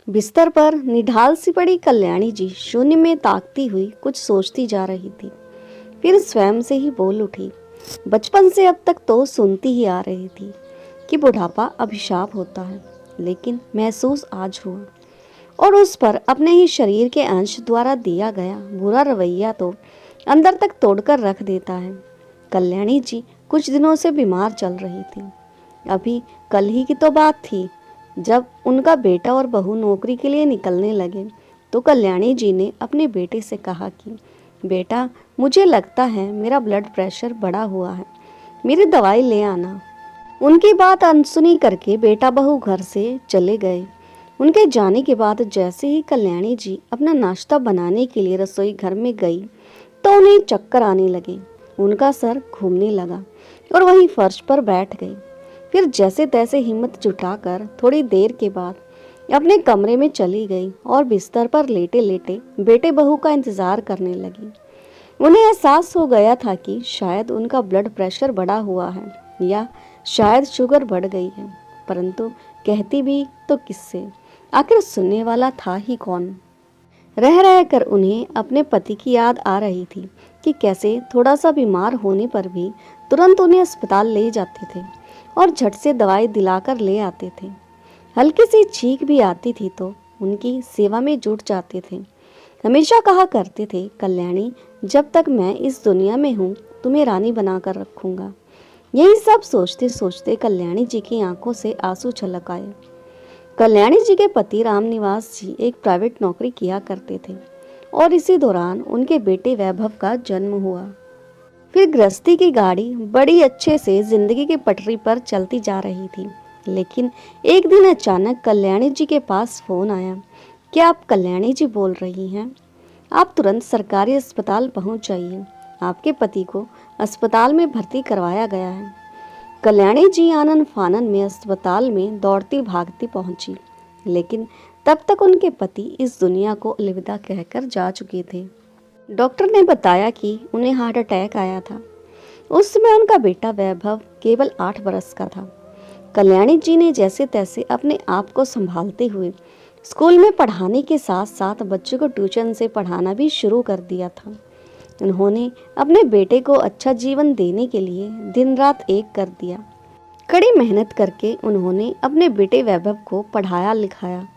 बिस्तर पर निढाल सी पड़ी कल्याणी जी शून्य में ताकती हुई कुछ सोचती जा रही थी। फिर स्वयं से ही बोल उठी। बचपन से अब तक तो सुनती ही आ रही थी कि बुढ़ापा अभिशाप होता है, लेकिन महसूस आज हुआ, और उस पर अपने ही शरीर के अंश द्वारा दिया गया बुरा रवैया तो अंदर तक तोड़कर रख देता है। कल्याणी जी कुछ दिनों से बीमार चल रही थी। अभी कल ही की तो बात थी, जब उनका बेटा और बहू नौकरी के लिए निकलने लगे तो कल्याणी जी ने अपने बेटे से कहा कि बेटा, मुझे लगता है मेरा ब्लड प्रेशर बढ़ा हुआ है, मेरी दवाई ले आना। उनकी बात अनसुनी करके बेटा बहू घर से चले गए। उनके जाने के बाद जैसे ही कल्याणी जी अपना नाश्ता बनाने के लिए रसोई घर में गई तो उन्हें चक्कर आने लगे। उनका सर घूमने लगा और वहीं फर्श पर बैठ गई। फिर जैसे तैसे हिम्मत जुटाकर थोड़ी देर के बाद अपने कमरे में चली गई और बिस्तर पर लेटे लेटे बेटे बहू का इंतजार करने लगी। उन्हें एहसास हो गया था कि शायद उनका ब्लड प्रेशर बढ़ा हुआ है या शायद शुगर बढ़ गई है, परंतु कहती भी तो किससे? आखिर सुनने वाला था ही कौन? रह रह कर उन्हें अपने पति की याद आ रही थी कि कैसे थोड़ा सा बीमार होने पर भी तुरंत उन्हें अस्पताल ले जाते थे और झट से दवाई दिलाकर ले आते थे। हल्की सी छींक भी आती थी तो उनकी सेवा में जुट जाते थे। हमेशा कहा करते थे, कल्याणी, जब तक मैं इस दुनिया में हूँ तुम्हें रानी बनाकर रखूंगा। यही सब सोचते सोचते कल्याणी जी की आंखों से आंसू छलक आए। कल्याणी जी के पति रामनिवास जी एक प्राइवेट नौकरी किया करते थे और इसी दौरान उनके बेटे वैभव का जन्म हुआ। फिर गृहस्थी की गाड़ी बड़ी अच्छे से जिंदगी की पटरी पर चलती जा रही थी, लेकिन एक दिन अचानक कल्याणी जी के पास फोन आया। क्या आप कल्याणी जी बोल रही हैं? आप तुरंत सरकारी अस्पताल पहुंच जाइए, आपके पति को अस्पताल में भर्ती करवाया गया है। कल्याणी जी आनन फानन में अस्पताल में दौड़ती भागती पहुंची, लेकिन तब तक उनके पति इस दुनिया को अलविदा कहकर जा चुके थे। डॉक्टर ने बताया कि उन्हें हार्ट अटैक आया था। उस समय उनका बेटा वैभव केवल 8 बरस का था। कल्याणी जी ने जैसे तैसे अपने आप को संभालते हुए स्कूल में पढ़ाने के साथ साथ बच्चों को ट्यूशन से पढ़ाना भी शुरू कर दिया था। उन्होंने अपने बेटे को अच्छा जीवन देने के लिए दिन रात एक कर दिया। कड़ी मेहनत करके उन्होंने अपने बेटे वैभव को पढ़ाया लिखाया,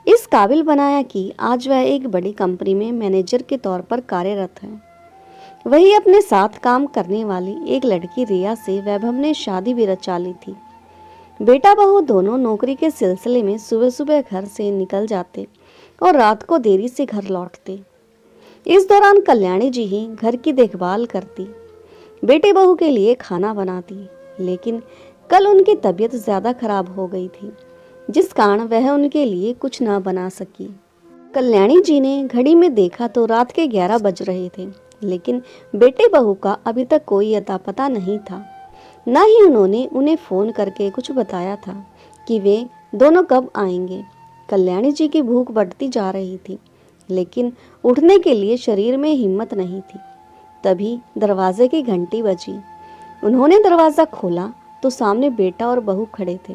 इस काबिल बनाया कि आज वह एक बड़ी कंपनी में मैनेजर के तौर पर कार्यरत है। वही अपने साथ काम करने वाली एक लड़की रिया से वैभव ने शादी भी रचा ली थी। बेटा बहू दोनों नौकरी के सिलसिले में सुबह सुबह घर से निकल जाते और रात को देरी से घर लौटते। इस दौरान कल्याणी जी ही घर की देखभाल करती, बेटे बहू के लिए खाना बनाती। लेकिन कल उनकी तबीयत ज्यादा खराब हो गई थी, जिस कारण वह उनके लिए कुछ ना बना सकी। कल्याणी जी ने घड़ी में देखा तो रात के 11 बज रहे थे, लेकिन बेटे बहू का अभी तक कोई अता पता नहीं था। न ही उन्होंने उन्हें फोन करके कुछ बताया था कि वे दोनों कब आएंगे। कल्याणी जी की भूख बढ़ती जा रही थी, लेकिन उठने के लिए शरीर में हिम्मत नहीं थी। तभी दरवाजे की घंटी बजी। उन्होंने दरवाजा खोला तो सामने बेटा और बहू खड़े थे।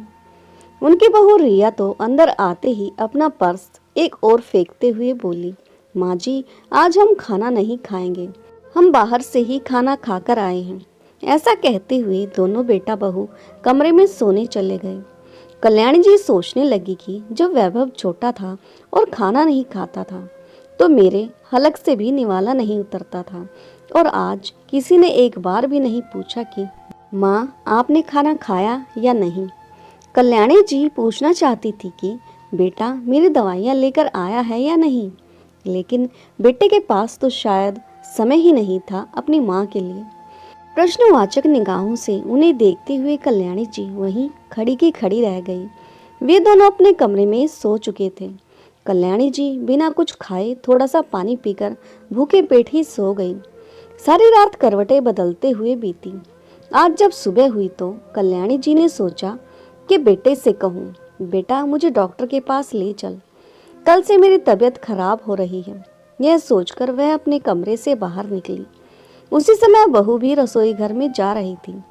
उनकी बहू रिया तो अंदर आते ही अपना पर्स एक ओर फेंकते हुए बोली, माँ जी, आज हम खाना नहीं खाएंगे, हम बाहर से ही खाना खाकर आए हैं। ऐसा कहते हुए दोनों बेटा बहू कमरे में सोने चले गए। कल्याणी जी सोचने लगी कि जब वैभव छोटा था और खाना नहीं खाता था तो मेरे हलक से भी निवाला नहीं उतरता था, और आज किसी ने एक बार भी नहीं पूछा कि माँ, आपने खाना खाया या नहीं। कल्याणी जी पूछना चाहती थी कि बेटा, मेरी दवाइयाँ लेकर आया है या नहीं, लेकिन बेटे के पास तो शायद समय ही नहीं था अपनी माँ के लिए। प्रश्नवाचक निगाहों से उन्हें देखते हुए कल्याणी जी वहीं खड़ी की खड़ी रह गई। वे दोनों अपने कमरे में सो चुके थे। कल्याणी जी बिना कुछ खाए थोड़ा सा पानी पीकर भूखे पेट ही सो गई। सारी रात करवटें बदलते हुए बीती। आज जब सुबह हुई तो कल्याणी जी ने सोचा कि बेटे से कहूँ, बेटा, मुझे डॉक्टर के पास ले चल, कल से मेरी तबीयत खराब हो रही है। यह सोचकर वह अपने कमरे से बाहर निकली। उसी समय बहू भी रसोई घर में जा रही थी।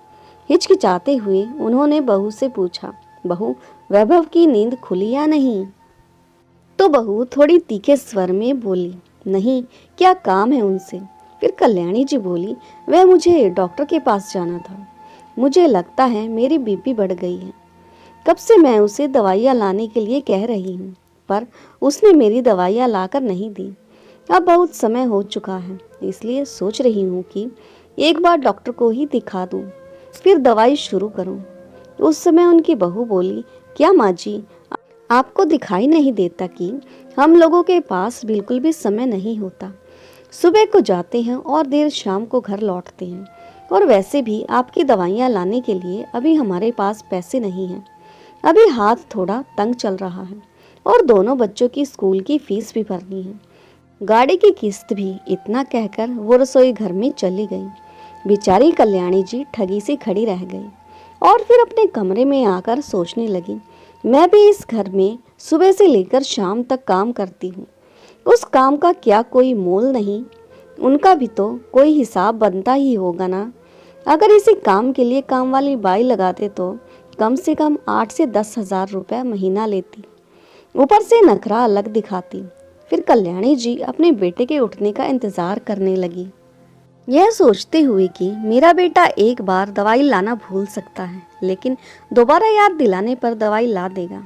हिचकिचाते हुए उन्होंने बहू से पूछा, बहू, वैभव की नींद खुली या नहीं? तो बहू थोड़ी तीखे स्वर में बोली, नहीं, क्या काम है उनसे? फिर कल्याणी जी बोली, वह मुझे डॉक्टर के पास जाना था। मुझे लगता है मेरी बीपी बढ़ गई है। कब से मैं उसे दवाइयाँ लाने के लिए कह रही हूँ, पर उसने मेरी दवाइयाँ लाकर नहीं दी। अब बहुत समय हो चुका है, इसलिए सोच रही हूँ कि एक बार डॉक्टर को ही दिखा दूँ, फिर दवाई शुरू करूँ। उस समय उनकी बहू बोली, क्या माँ जी, आपको दिखाई नहीं देता कि हम लोगों के पास बिल्कुल भी समय नहीं होता? सुबह को जाते हैं और देर शाम को घर लौटते हैं, और वैसे भी आपकी दवाइयाँ लाने के लिए अभी हमारे पास पैसे नहीं हैं। अभी हाथ थोड़ा तंग चल रहा है, और दोनों बच्चों की स्कूल की फीस भी भरनी है, गाड़ी की किस्त भी। इतना कहकर वो रसोई घर में चली गई। बेचारी कल्याणी जी ठगी से खड़ी रह गई और फिर अपने कमरे में आकर सोचने लगी, मैं भी इस घर में सुबह से लेकर शाम तक काम करती हूँ, उस काम का क्या कोई मोल नहीं? उनका भी तो कोई हिसाब बनता ही होगा ना। अगर इसी काम के लिए काम वाली बाई लगाते तो कम से कम 8 से 10 हजार रुपये महीना लेती, ऊपर से नखरा अलग दिखाती। फिर कल्याणी जी अपने बेटे के उठने का इंतजार करने लगी, यह सोचते हुए कि मेरा बेटा एक बार दवाई लाना भूल सकता है, लेकिन दोबारा याद दिलाने पर दवाई ला देगा।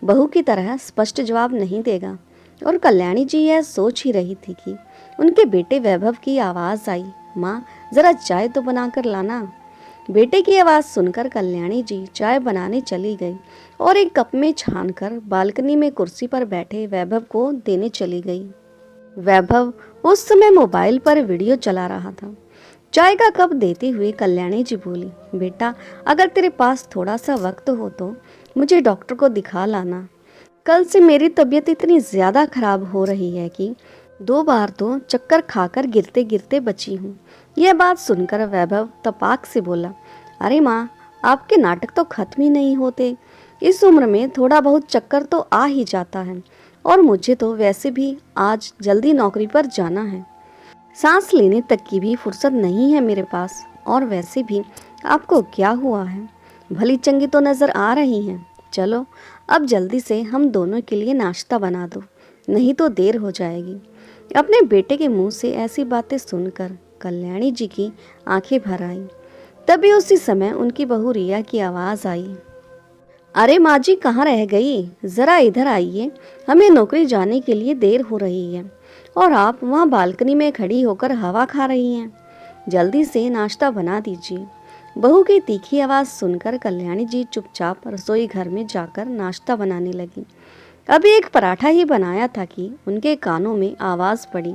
बहू की तरह स्पष्ट जवाब नहीं देगा। और कल्याणी जी यह सोच ही रही थी कि उनके बेटे वैभव की आवाज़ आई, माँ ज़रा चाय तो बनाकर लाना। बेटे की आवाज़ सुनकर कल्याणी जी चाय बनाने चली गई और एक कप में छानकर बालकनी में कुर्सी पर बैठे वैभव को देने चली गई। वैभव उस समय मोबाइल पर वीडियो चला रहा था। चाय का कप देते हुए कल्याणी जी बोली, बेटा अगर तेरे पास थोड़ा सा वक्त हो तो मुझे डॉक्टर को दिखा लाना। कल से मेरी तबीयत इतनी ज़्यादा खराब हो रही है कि 2 बार तो चक्कर खाकर गिरते गिरते बची हूँ। यह बात सुनकर वैभव तपाक से बोला, अरे माँ, आपके नाटक तो खत्म ही नहीं होते। इस उम्र में थोड़ा बहुत चक्कर तो आ ही जाता है, और मुझे तो वैसे भी आज जल्दी नौकरी पर जाना है। सांस लेने तक की भी फुर्सत नहीं है मेरे पास। और वैसे भी आपको क्या हुआ है? भली चंगी तो नज़र आ रही हैं। चलो अब जल्दी से हम दोनों के लिए नाश्ता बना दो, नहीं तो देर हो जाएगी। अपने बेटे के मुंह से ऐसी बातें सुनकर कल्याणी जी की आंखें भर आईं। तभी उसी समय उनकी बहू रिया की आवाज़ आई, अरे माँ जी कहाँ रह गई? ज़रा इधर आइए, हमें नौकरी जाने के लिए देर हो रही है और आप वहाँ बालकनी में खड़ी होकर हवा खा रही हैं। जल्दी से नाश्ता बना दीजिए। बहू की तीखी आवाज़ सुनकर कल्याणी जी चुपचाप रसोई घर में जाकर नाश्ता बनाने लगी। अभी एक पराठा ही बनाया था कि उनके कानों में आवाज़ पड़ी,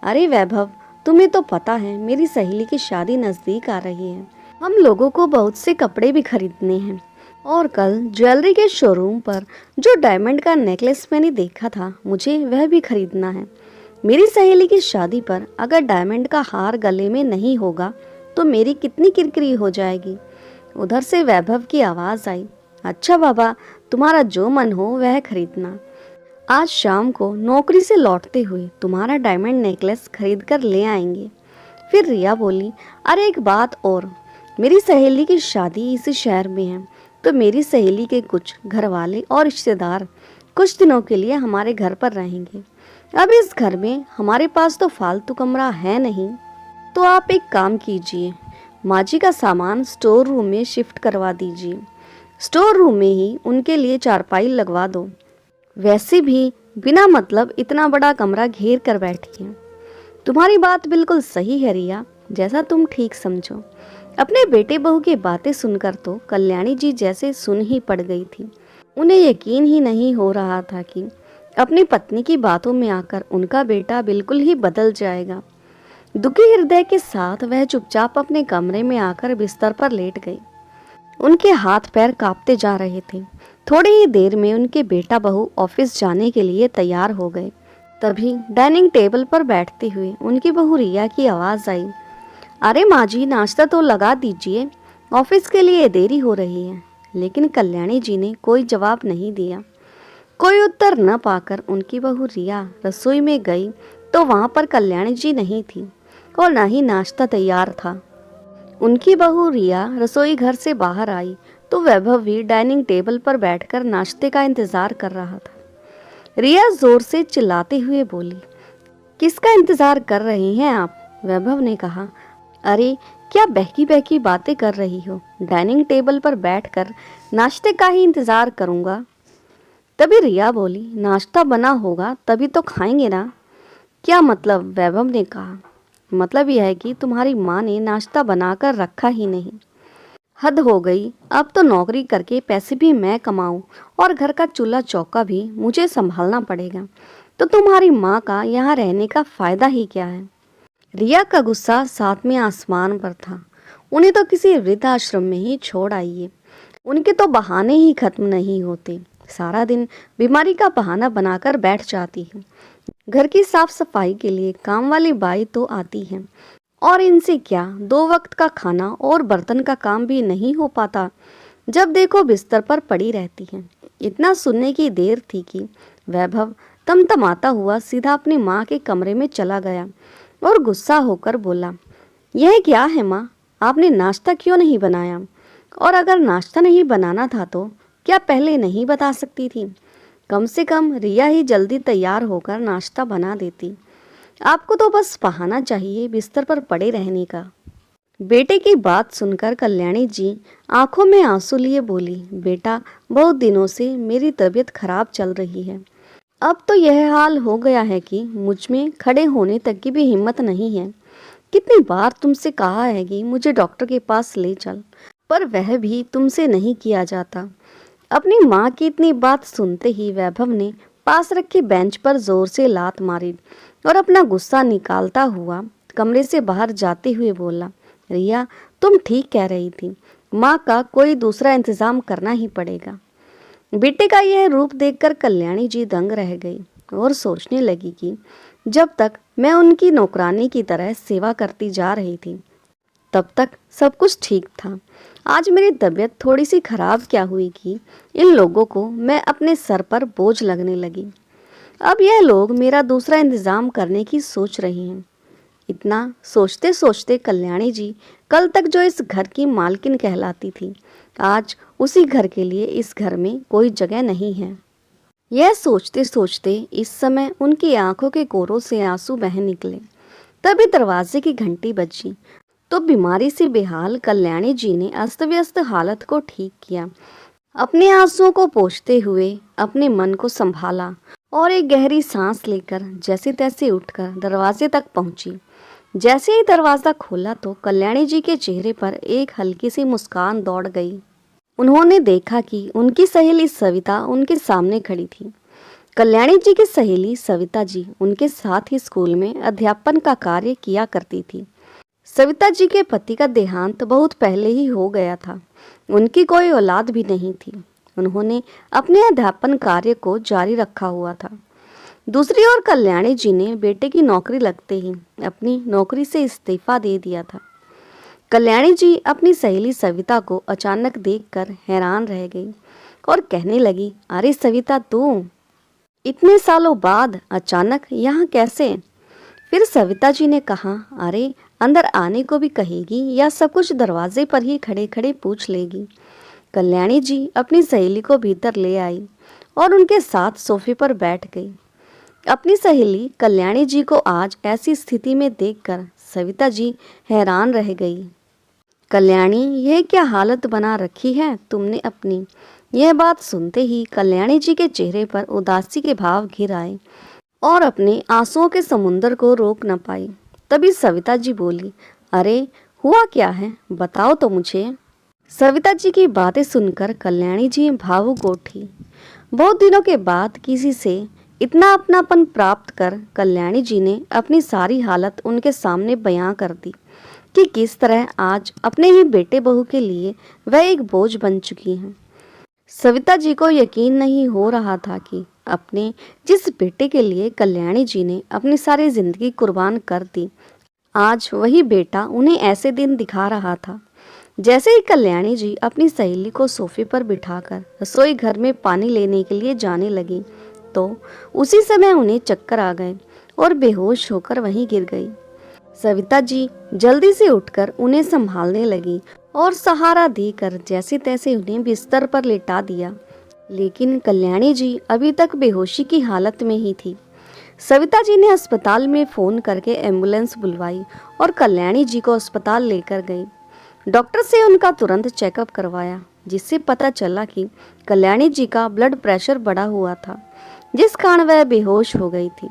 अरे वैभव, तुम्हें तो पता है मेरी सहेली की शादी नज़दीक आ रही है। हम लोगों को बहुत से कपड़े भी खरीदने हैं, और कल ज्वेलरी के शोरूम पर जो डायमंड का नेकलेस मैंने देखा था, मुझे वह भी खरीदना है। मेरी सहेली की शादी पर अगर डायमंड का हार गले में नहीं होगा तो मेरी कितनी किरकिरी हो जाएगी। उधर से वैभव की आवाज़ आई, अच्छा बाबा, तुम्हारा जो मन हो वह खरीदना। आज शाम को नौकरी से लौटते हुए तुम्हारा डायमंड नेकलेस खरीद कर ले आएंगे। फिर रिया बोली, अरे एक बात और, मेरी सहेली की शादी इसी शहर में है, तो मेरी सहेली के कुछ घर वाले और रिश्तेदार कुछ दिनों के लिए हमारे घर पर रहेंगे। अब इस घर में हमारे पास तो फालतू कमरा है नहीं, तो आप एक काम कीजिए, माँ जी का सामान स्टोर रूम में शिफ्ट करवा दीजिए। स्टोर रूम में ही उनके लिए चारपाई लगवा दो। वैसे भी बिना मतलब इतना बड़ा कमरा घेर कर बैठी हैं। तुम्हारी बात बिल्कुल सही है रिया, जैसा तुम ठीक समझो। अपने बेटे बहू की बातें सुनकर तो कल्याणी जी जैसे सुन ही पड़ गई थी। उन्हें यकीन ही नहीं हो रहा था कि अपनी पत्नी की बातों में आकर उनका बेटा बिल्कुल ही बदल जाएगा। दुखी हृदय के साथ वह चुपचाप अपने कमरे में आकर बिस्तर पर लेट गई। उनके हाथ पैर कांपते जा रहे थे। थोड़ी ही देर में उनके बेटा बहू ऑफिस जाने के लिए तैयार हो गए। तभी डाइनिंग टेबल पर बैठते हुए उनकी बहू रिया की आवाज़ आई, अरे माँ जी, नाश्ता तो लगा दीजिए, ऑफिस के लिए देरी हो रही है। लेकिन कल्याणी जी ने कोई जवाब नहीं दिया। कोई उत्तर न पाकर उनकी बहू रिया रसोई में गई तो वहाँ पर कल्याणी जी नहीं थी और न ही नाश्ता तैयार था। उनकी बहू रिया रसोई घर से बाहर आई तो वैभव भी डाइनिंग टेबल पर बैठकर नाश्ते का इंतजार कर रहा था। रिया जोर से चिल्लाते हुए बोली। किसका इंतजार कर रहे हैं आप? वैभव ने कहा। अरे क्या बहकी बहकी बातें कर रही हो? डाइनिंग टेबल पर बैठकर नाश्ते का ही इंतजार करूंगा। तभी रिया बोली, नाश्ता बना होगा तभी तो खाएंगे ना। क्या मतलब? वैभव ने कहा। मतलब यह है कि तुम्हारी माँ ने नाश्ता बनाकर रखा ही नहीं। हद हो गई, अब तो नौकरी करके पैसे भी मैं कमाऊं और घर का चूल्हा चौका भी मुझे संभालना पड़ेगा, तो तुम्हारी माँ का यहाँ रहने का फायदा ही क्या है? रिया का गुस्सा सातवें आसमान पर था। उन्हें तो किसी वृद्धाश्रम में ही छोड़ आइए, उनके तो बहाने ही खत्म नहीं होते। सारा दिन बीमारी का बहाना बनाकर बैठ जाती है। घर की साफ सफाई के लिए काम वाली बाई तो आती है, और इनसे क्या 2 वक्त का खाना और बर्तन का काम भी नहीं हो पाता। जब देखो बिस्तर पर पड़ी रहती है। इतना सुनने की देर थी कि वैभव तमतमाता हुआ सीधा अपनी माँ के कमरे में चला गया और गुस्सा होकर बोला, यह क्या है माँ, आपने नाश्ता क्यों नहीं बनाया? और अगर नाश्ता नहीं बनाना था तो क्या पहले नहीं बता सकती थी? कम से कम रिया ही जल्दी तैयार होकर नाश्ता बना देती। आपको तो बस बहाना चाहिए बिस्तर पर पड़े रहने का। बेटे की बात सुनकर कल्याणी जी आंखों में आंसू लिए बोली, बेटा बहुत दिनों से मेरी तबीयत खराब चल रही है। अब तो यह हाल हो गया है कि मुझ में खड़े होने तक की भी हिम्मत नहीं है। कितनी बार तुमसे कहा है कि मुझे डॉक्टर के पास ले चल, पर वह भी तुमसे नहीं किया जाता। अपनी माँ की इतनी बात सुनते ही वैभव ने पास रखी बेंच पर जोर से लात मारी और अपना गुस्सा निकालता हुआ कमरे से बाहर जाते हुए बोला, रिया तुम ठीक कह रही थी, माँ का कोई दूसरा इंतजाम करना ही पड़ेगा। बेटे का यह रूप देखकर कल्याणी जी दंग रह गई और सोचने लगी कि जब तक मैं उनकी नौकरानी की तरह सेवा करती जा रही थी तब तक सब कुछ ठीक था। आज मेरी तबीयत थोड़ी सी खराब क्या हुई कि इन लोगों को मैं अपने सर पर बोझ लगने लगी। अब यह लोग मेरा दूसरा इंतजाम करने की सोच रहे हैं। इतना सोचते सोचते कल्याणी जी कल तक जो इस घर की मालकिन कहलाती थी, आज उसी घर के लिए इस घर में कोई जगह नहीं है। यह सोचते सोचते इस समय उनकी आंखों के कोरों से आंसू बह निकले। तभी दरवाजे की घंटी बजी तो बीमारी से बेहाल कल्याणी जी ने अस्त व्यस्त हालत को ठीक किया। अपने आंसुओं को पोंछते हुए अपने मन को संभाला और एक गहरी सांस लेकर जैसे तैसे उठकर दरवाजे तक पहुंची। जैसे ही दरवाजा खोला तो कल्याणी जी के चेहरे पर एक हल्की सी मुस्कान दौड़ गई। उन्होंने देखा कि उनकी सहेली सविता उनके सामने खड़ी थी। कल्याणी जी की सहेली सविता जी उनके साथ ही स्कूल में अध्यापन का कार्य किया करती थी। सविता जी के पति का देहांत बहुत पहले ही हो गया था। उनकी कोई औलाद भी नहीं थी। उन्होंने अपने अध्यापन कार्य को जारी रखा हुआ था। दूसरी ओर कल्याणी जी ने बेटे की नौकरी लगते ही अपनी नौकरी से इस्तीफा दे दिया था। कल्याणी जी अपनी सहेली सविता को अचानक देखकर हैरान रह गई और कहने लगी, अरे सविता तू इतने सालों बाद अचानक यहाँ कैसे? फिर सविता जी ने कहा, अरे अंदर आने को भी कहेगी या सब कुछ दरवाजे पर ही खड़े खड़े पूछ लेगी? कल्याणी जी अपनी सहेली को भीतर ले आई और उनके साथ सोफे पर बैठ गई। अपनी सहेली कल्याणी जी को आज ऐसी स्थिति में देखकर सविता जी हैरान रह गई। कल्याणी, यह क्या हालत बना रखी है तुमने अपनी? यह बात सुनते ही कल्याणी जी के चेहरे पर उदासी के भाव घिर आए और अपने आंसुओं के समुंदर को रोक न पाई। तभी सविता जी बोली, अरे हुआ क्या है, बताओ तो मुझे। सविता जी की बातें सुनकर कल्याणी जी भावुक उठी। बहुत दिनों के बाद किसी से इतना अपनापन प्राप्त कर कल्याणी जी ने अपनी सारी हालत उनके सामने बयां कर दी कि किस तरह आज अपने ही बेटे बहू के लिए वह एक बोझ बन चुकी हैं। सविता जी को यकीन नहीं हो रहा था कि अपने जिस बेटे के लिए कल्याणी जी ने अपनी सारी जिंदगी कुर्बान कर दी, आज वही बेटा उन्हें ऐसे दिन दिखा रहा था। जैसे ही कल्याणी जी अपनी सहेली को सोफे पर बिठाकर रसोई घर में पानी लेने के लिए जाने लगी तो उसी समय उन्हें चक्कर आ गए और बेहोश होकर वहीं गिर गई। सविता जी जल्दी से उठकर उन्हें संभालने लगी और सहारा देकर जैसे तैसे उन्हें बिस्तर पर लेटा दिया। लेकिन कल्याणी जी अभी तक बेहोशी की हालत में ही थी। सविता जी ने अस्पताल में फ़ोन करके एम्बुलेंस बुलवाई और कल्याणी जी को अस्पताल लेकर गई। डॉक्टर से उनका तुरंत चेकअप करवाया, जिससे पता चला कि कल्याणी जी का ब्लड प्रेशर बढ़ा हुआ था, जिस कारण वह बेहोश हो गई थी।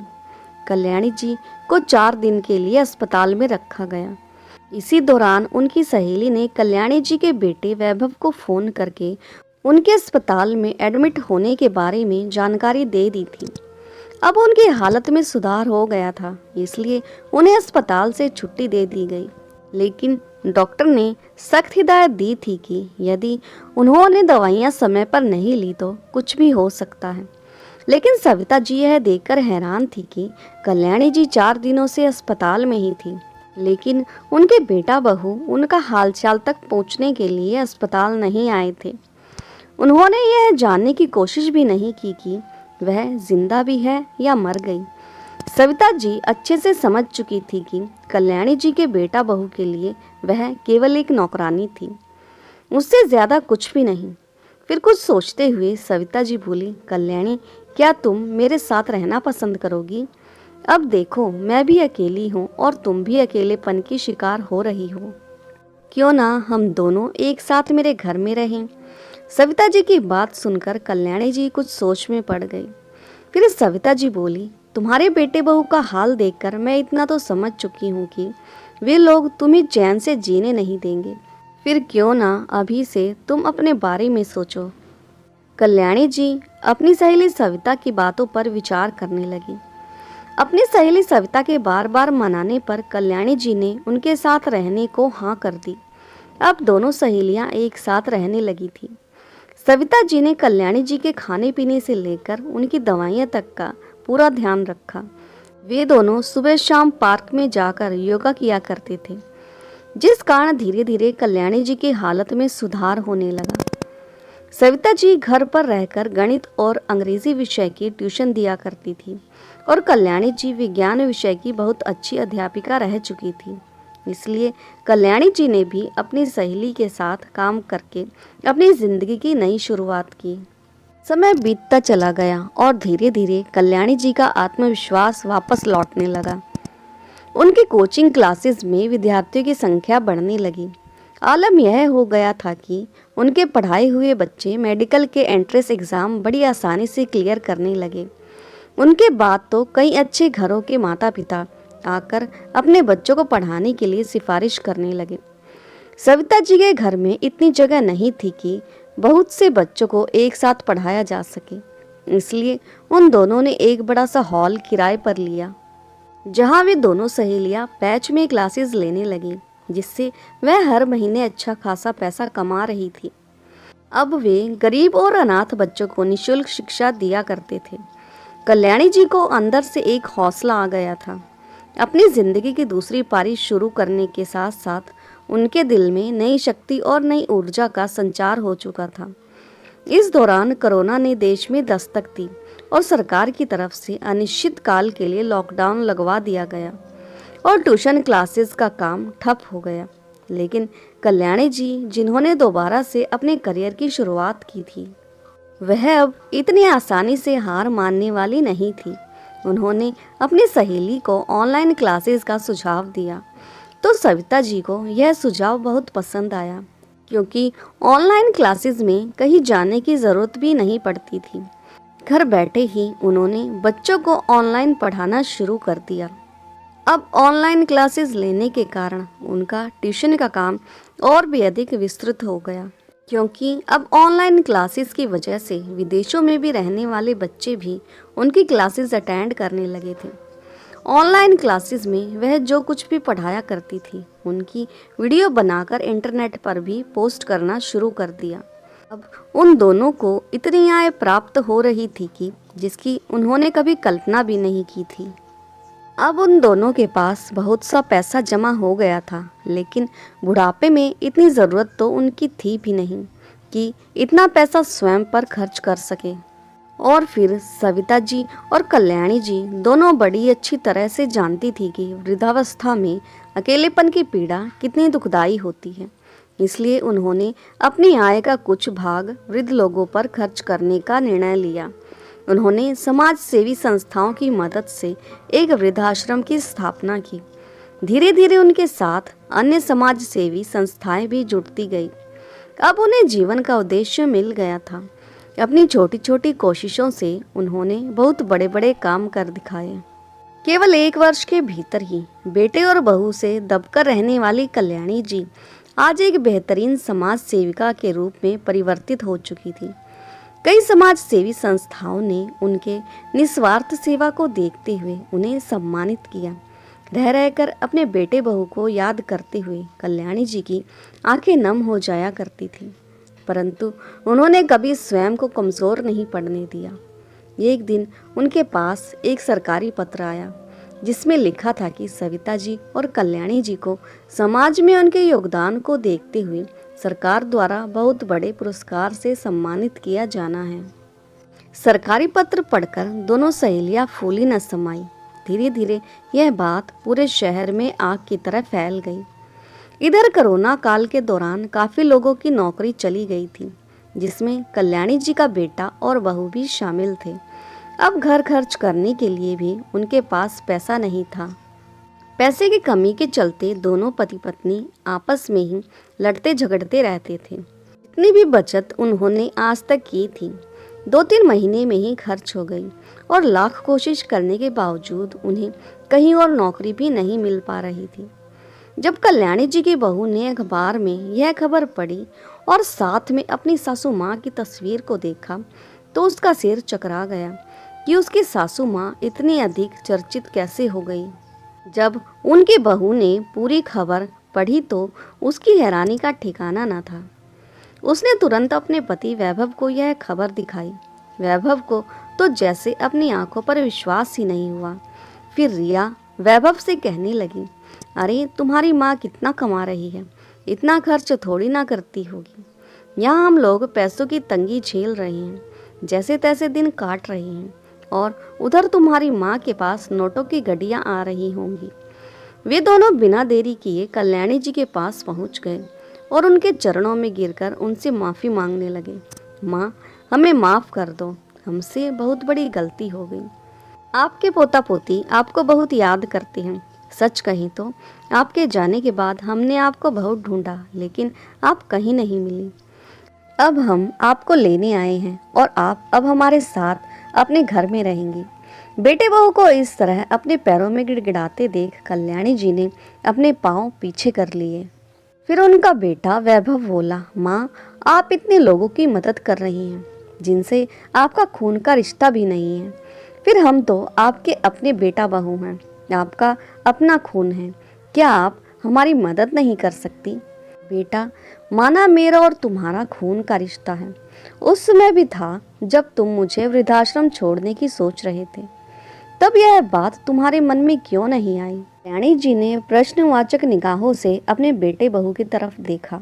कल्याणी जी को 4 दिन के लिए अस्पताल में रखा गया। इसी दौरान उनकी सहेली ने कल्याणी जी के बेटे वैभव को फ़ोन करके उनके अस्पताल में एडमिट होने के बारे में जानकारी दे दी थी। अब उनकी हालत में सुधार हो गया था, इसलिए उन्हें अस्पताल से छुट्टी दे दी गई। लेकिन डॉक्टर ने सख्त हिदायत दी थी कि यदि उन्होंने दवाइयां समय पर नहीं ली तो कुछ भी हो सकता है। लेकिन सविता जी यह देखकर हैरान थी कि कल्याणी जी 4 दिनों से अस्पताल में ही थी, लेकिन उनके बेटा बहू उनका हालचाल तक पहुंचने के लिए अस्पताल नहीं आए थे। उन्होंने यह जानने की कोशिश भी नहीं की कि वह जिंदा भी है या मर गई। सविता जी अच्छे से समझ चुकी थी कि कल्याणी जी के बेटा बहू के लिए वह केवल एक नौकरानी थी, उससे ज़्यादा कुछ भी नहीं। फिर कुछ सोचते हुए सविता जी बोली, कल्याणी, क्या तुम मेरे साथ रहना पसंद करोगी? अब देखो, मैं भी अकेली हूँ और तुम भी अकेलेपन की शिकार हो रही हो। क्यों ना हम दोनों एक साथ मेरे घर में रहें? सविता जी की बात सुनकर कल्याणी जी कुछ सोच में पड़ गई। फिर सविता जी बोली, तुम्हारे बेटे बहू का हाल देखकर मैं इतना तो समझ चुकी हूँ कि वे लोग तुम्हें चैन से जीने नहीं देंगे। फिर क्यों ना अभी से तुम अपने बारे में सोचो। कल्याणी जी अपनी सहेली सविता की बातों पर विचार करने लगी। अपनी सहेली सविता के बार बार मनाने पर कल्याणी जी ने उनके साथ रहने को हाँ कर दी। अब दोनों सहेलियां एक साथ रहने लगी थी। सविता जी ने कल्याणी जी के खाने पीने से लेकर उनकी दवाइयाँ तक का पूरा ध्यान रखा। वे दोनों सुबह शाम पार्क में जाकर योगा किया करते थे, जिस कारण धीरे धीरे कल्याणी जी की हालत में सुधार होने लगा। सविता जी घर पर रहकर गणित और अंग्रेजी विषय की ट्यूशन दिया करती थी और कल्याणी जी विज्ञान विषय की बहुत अच्छी अध्यापिका रह चुकी थी। इसलिए कल्याणी जी ने भी अपनी सहेली के साथ काम करके अपनी जिंदगी की नई शुरुआत की। समय बीतता चला गया और धीरे धीरे कल्याणी जी का आत्मविश्वास वापस लौटने लगा। उनकी कोचिंग क्लासेस में विद्यार्थियों की संख्या बढ़ने लगी। आलम यह हो गया था कि उनके पढ़ाए हुए बच्चे मेडिकल के एंट्रेंस एग्ज़ाम बड़ी आसानी से क्लियर करने लगे। उनके बाद तो कई अच्छे घरों के माता पिता आकर अपने बच्चों को पढ़ाने के लिए सिफारिश करने लगे। सविता जी के घर में इतनी जगह नहीं थी कि बहुत से बच्चों को एक साथ पढ़ाया जा सके, इसलिए उन दोनों ने एक बड़ा सा हॉल किराए पर लिया, जहां वे दोनों सहेलियां बैच में क्लासेस लेने लगी, जिससे वह हर महीने अच्छा खासा पैसा कमा रही थी। अब वे गरीब और अनाथ बच्चों को निःशुल्क शिक्षा दिया करते थे। कल्याणी जी को अंदर से एक हौसला आ गया था। अपनी जिंदगी की दूसरी पारी शुरू करने के साथ साथ उनके दिल में नई शक्ति और नई ऊर्जा का संचार हो चुका था। इस दौरान कोरोना ने देश में दस्तक दी और सरकार की तरफ से अनिश्चित काल के लिए लॉकडाउन लगवा दिया गया और ट्यूशन क्लासेस का काम ठप हो गया। लेकिन कल्याणी जी, जिन्होंने दोबारा से अपने करियर की शुरुआत की थी, वह अब इतनी आसानी से हार मानने वाली नहीं थी। उन्होंने अपनी सहेली को ऑनलाइन क्लासेस का सुझाव दिया, तो सविता जी को यह सुझाव बहुत पसंद आया, क्योंकि ऑनलाइन क्लासेस में कहीं जाने की ज़रूरत भी नहीं पड़ती थी। घर बैठे ही उन्होंने बच्चों को ऑनलाइन पढ़ाना शुरू कर दिया। अब ऑनलाइन क्लासेस लेने के कारण उनका ट्यूशन का काम और भी अधिक विस्तृत हो गया, क्योंकि अब ऑनलाइन क्लासेस की वजह से विदेशों में भी रहने वाले बच्चे भी उनकी क्लासेस अटेंड करने लगे थे। ऑनलाइन क्लासेस में वह जो कुछ भी पढ़ाया करती थी, उनकी वीडियो बनाकर इंटरनेट पर भी पोस्ट करना शुरू कर दिया। अब उन दोनों को इतनी आय प्राप्त हो रही थी कि जिसकी उन्होंने कभी कल्पना भी नहीं की थी। अब उन दोनों के पास बहुत सा पैसा जमा हो गया था, लेकिन बुढ़ापे में इतनी ज़रूरत तो उनकी थी भी नहीं कि इतना पैसा स्वयं पर खर्च कर सके। और फिर सविता जी और कल्याणी जी दोनों बड़ी अच्छी तरह से जानती थी कि वृद्धावस्था में अकेलेपन की पीड़ा कितनी दुखदाई होती है। इसलिए उन्होंने अपनी आय का कुछ भाग वृद्ध लोगों पर खर्च करने का निर्णय लिया। उन्होंने समाज सेवी संस्थाओं की मदद से एक वृद्धाश्रम की स्थापना की। धीरे धीरे उनके साथ अन्य समाज सेवी संस्थाएं भी जुड़ती गई। अब उन्हें जीवन का उद्देश्य मिल गया था। अपनी छोटी छोटी कोशिशों से उन्होंने बहुत बड़े बड़े काम कर दिखाए। केवल 1 वर्ष के भीतर ही बेटे और बहू से दबकर रहने वाली कल्याणी जी आज एक बेहतरीन समाज सेविका के रूप में परिवर्तित हो चुकी थी। कई समाज सेवी संस्थाओं ने उनके निस्वार्थ सेवा को देखते हुए उन्हें सम्मानित किया। रह रहकर अपने बेटे बहू को याद करते हुए कल्याणी जी की आंखें नम हो जाया करती थी, परंतु उन्होंने कभी स्वयं को कमज़ोर नहीं पड़ने दिया। एक दिन उनके पास एक सरकारी पत्र आया जिसमें लिखा था कि सविता जी और कल्याणी जी को समाज में उनके योगदान को देखते हुए सरकार द्वारा बहुत बड़े पुरस्कार से सम्मानित किया जाना है। सरकारी पत्र पढ़कर दोनों सहेलियां फूली न समाई। धीरे धीरे यह बात पूरे शहर में आग की तरह फैल गई। इधर कोरोना काल के दौरान काफ़ी लोगों की नौकरी चली गई थी, जिसमें कल्याणी जी का बेटा और बहू भी शामिल थे। अब घर खर्च करने के लिए भी उनके पास पैसा नहीं था। पैसे की कमी के चलते दोनों पति पत्नी आपस में ही लड़ते झगड़ते रहते थे। जितनी भी बचत उन्होंने आज तक की थी 2-3 महीने में ही खर्च हो गई और लाख कोशिश करने के बावजूद उन्हें कहीं और नौकरी भी नहीं मिल पा रही थी। जब कल्याणी जी की बहू ने अखबार में यह खबर पढ़ी और साथ में अपनी सासू माँ की तस्वीर को देखा तो उसका सिर चकरा गया कि उसकी सासू माँ इतनी अधिक चर्चित कैसे हो गई। जब उनकी बहू ने पूरी खबर पढ़ी तो उसकी हैरानी का ठिकाना न था। उसने तुरंत अपने पति वैभव को यह खबर दिखाई। वैभव को तो जैसे अपनी आंखों पर विश्वास ही नहीं हुआ। फिर रिया वैभव से कहने लगी, अरे तुम्हारी माँ कितना कमा रही है, इतना खर्च थोड़ी ना करती होगी। यहाँ हम लोग पैसों की तंगी झेल रहे हैं, जैसे तैसे दिन काट रहे हैं, और उधर तुम्हारी माँ के पास नोटों की गड्डियाँ आ रही होंगी। वे दोनों बिना देरी किए कल्याणी जी के पास पहुँच गए और उनके चरणों में गिरकर उनसे माफ़ी मांगने लगे। माँ, हमें माफ़ कर दो, हमसे बहुत बड़ी गलती हो गई। आपके पोता पोती आपको बहुत याद करते हैं। सच कहीं तो आपके जाने के बाद हमने आपको बहुत ढूंढा, लेकिन आप कहीं नहीं मिली। अब हम आपको लेने आए हैं और आप अब हमारे साथ अपने घर में रहेंगी। बेटे बहू को इस तरह अपने पैरों में गिड़गिड़ाते देख कल्याणी जी ने अपने पाँव पीछे कर लिए। फिर उनका बेटा वैभव बोला, माँ, आप इतने लोगों की मदद कर रही हैं जिनसे आपका खून का रिश्ता भी नहीं है। फिर हम तो आपके अपने बेटा बहू हैं, आपका अपना खून है। क्या आप हमारी मदद नहीं कर सकती? बेटा, माना मेरा और तुम्हारा खून का रिश्ता है। उस समय भी था जब तुम मुझे वृद्धाश्रम छोड़ने की सोच रहे थे। तब यह बात तुम्हारे मन में क्यों नहीं आई? कल्याणी जी ने प्रश्नवाचक निगाहों से अपने बेटे बहू की तरफ देखा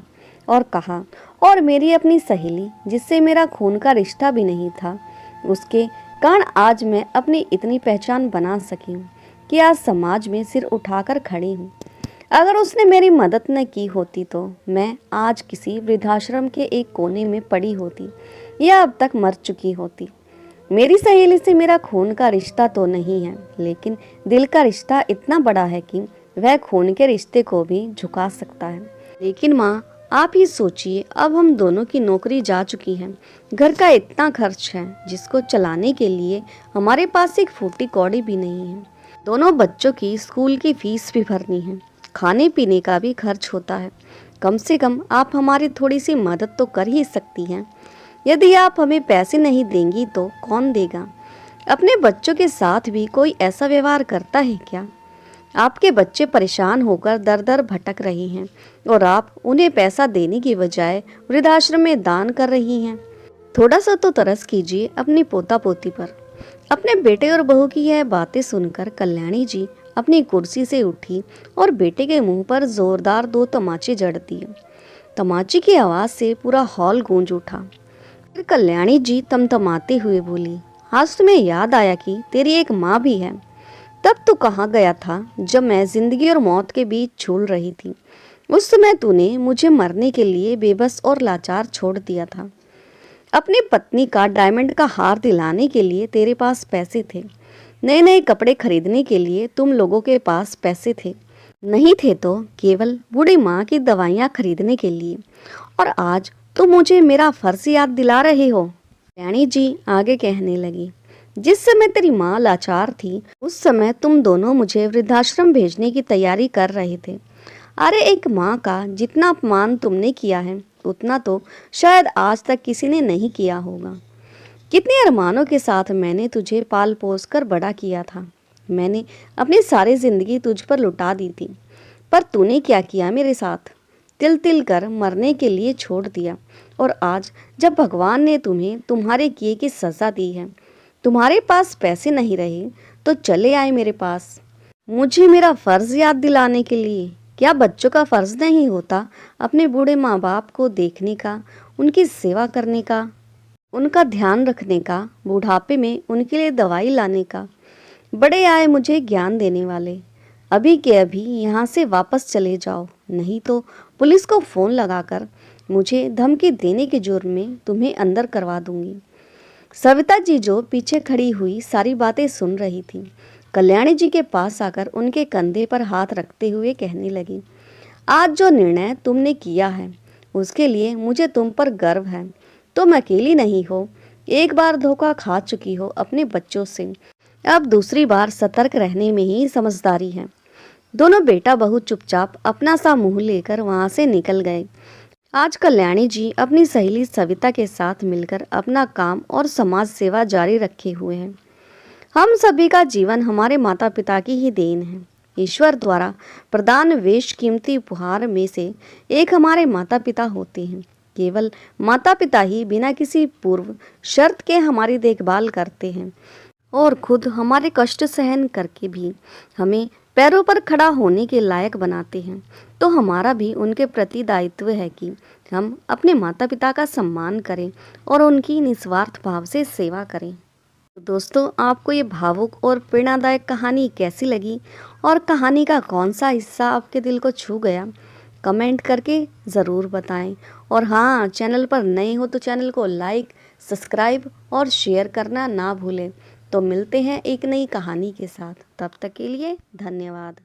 और कहा, और मेरी अपनी सहेली जिससे मेरा खून का रिश्ता भी नहीं था, उसके कारण आज मैं अपनी इतनी पहचान बना सकी हूँ कि आज समाज में सिर उठाकर खड़ी हूँ। अगर उसने मेरी मदद न की होती तो मैं आज किसी वृद्धाश्रम के एक कोने में पड़ी होती या अब तक मर चुकी होती। मेरी सहेली से मेरा खून का रिश्ता तो नहीं है, लेकिन दिल का रिश्ता इतना बड़ा है कि वह खून के रिश्ते को भी झुका सकता है। लेकिन माँ, आप ही सोचिए, अब हम दोनों की नौकरी जा चुकी है, घर का इतना खर्च है जिसको चलाने के लिए हमारे पास एक फूटी कौड़ी भी नहीं है। दोनों बच्चों की स्कूल की फीस भी भरनी है, खाने पीने का भी खर्च होता है। कम से कम आप हमारी थोड़ी सी मदद तो कर ही सकती हैं। यदि आप हमें पैसे नहीं देंगी तो कौन देगा? अपने बच्चों के साथ भी कोई ऐसा व्यवहार करता है क्या? आपके बच्चे परेशान होकर दर दर भटक रहे हैं और आप उन्हें पैसा देने की बजाय वृद्धाश्रम में दान कर रही हैं। थोड़ा सा तो तरस कीजिए अपनी पोता पोती पर। अपने बेटे और बहू की यह बातें सुनकर कल्याणी जी अपनी कुर्सी से उठी और बेटे के मुंह पर जोरदार 2 तमाचे जड़ दिए। तमाचे की आवाज़ से पूरा हॉल गूंज उठा। फिर कल्याणी जी तमतमाते हुए बोली, आज तुम्हें याद आया कि तेरी एक माँ भी है। तब तो कहाँ गया था जब मैं जिंदगी और मौत के बीच झूल रही थी। उस समय तूने मुझे मरने के लिए बेबस और लाचार छोड़ दिया था। अपनी पत्नी का डायमंड का हार दिलाने के लिए तेरे पास पैसे थे, नए नए कपड़े खरीदने के लिए तुम लोगों के पास पैसे थे, नहीं थे तो केवल बूढ़ी माँ की दवाइयाँ खरीदने के लिए। और आज तुम मुझे मेरा फर्ज याद दिला रहे हो। कल्याणी जी आगे कहने लगी, जिस समय तेरी माँ लाचार थी उस समय तुम दोनों मुझे वृद्धाश्रम भेजने की तैयारी कर रहे थे। अरे एक माँ का जितना अपमान तुमने किया है उतना तो शायद आज तक किसी ने नहीं किया होगा। कितने अरमानों के साथ मैंने तुझे पाल पोस कर बड़ा किया था। मैंने अपनी सारी जिंदगी तुझ पर लुटा दी थी, पर तूने क्या किया मेरे साथ? तिल तिल कर मरने के लिए छोड़ दिया। और आज जब भगवान ने तुम्हें तुम्हारे किए की सज़ा दी है, तुम्हारे पास पैसे नहीं रहे तो चले आए मेरे पास मुझे मेरा फ़र्ज़ याद दिलाने के लिए। क्या बच्चों का फ़र्ज़ नहीं होता अपने बूढ़े माँ बाप को देखने का, उनकी सेवा करने का, उनका ध्यान रखने का, बुढ़ापे में उनके लिए दवाई लाने का? बड़े आए मुझे ज्ञान देने वाले, अभी के अभी यहाँ से वापस चले जाओ, नहीं तो पुलिस को फ़ोन लगाकर मुझे धमकी देने के जुर्म में तुम्हें अंदर करवा दूंगी। सविता जी जो पीछे खड़ी हुई सारी बातें सुन रही थी, कल्याणी जी के पास आकर उनके कंधे पर हाथ रखते हुए कहने लगी, आज जो निर्णय तुमने किया है उसके लिए मुझे तुम पर गर्व है। तुम अकेली नहीं हो, एक बार धोखा खा चुकी हो अपने बच्चों से, अब दूसरी बार सतर्क रहने में ही समझदारी है। दोनों बेटा बहू चुपचाप अपना सा मुंह लेकर वहां से निकल गए। आज कल्याणी जी अपनी सहेली सविता के साथ मिलकर अपना काम और समाज सेवा जारी रखे हुए हैं। हम सभी का जीवन हमारे माता पिता की ही देन है। ईश्वर द्वारा प्रदान बेशकीमती उपहार में से एक हमारे माता पिता होते हैं। केवल माता पिता ही बिना किसी पूर्व शर्त के हमारी देखभाल करते हैं और खुद हमारे कष्ट सहन करके भी हमें पैरों पर खड़ा होने के लायक बनाते हैं। तो हमारा भी उनके प्रति दायित्व है कि हम अपने माता पिता का सम्मान करें और उनकी निस्वार्थ भाव से सेवा करें। तो दोस्तों, आपको ये भावुक और प्रेरणादायक कहानी कैसी लगी और कहानी का कौन सा हिस्सा आपके दिल को छू गया, कमेंट करके ज़रूर बताएं। और हाँ, चैनल पर नए हो तो चैनल को लाइक, सब्सक्राइब और शेयर करना ना भूलें। तो मिलते हैं एक नई कहानी के साथ, तब तक के लिए धन्यवाद।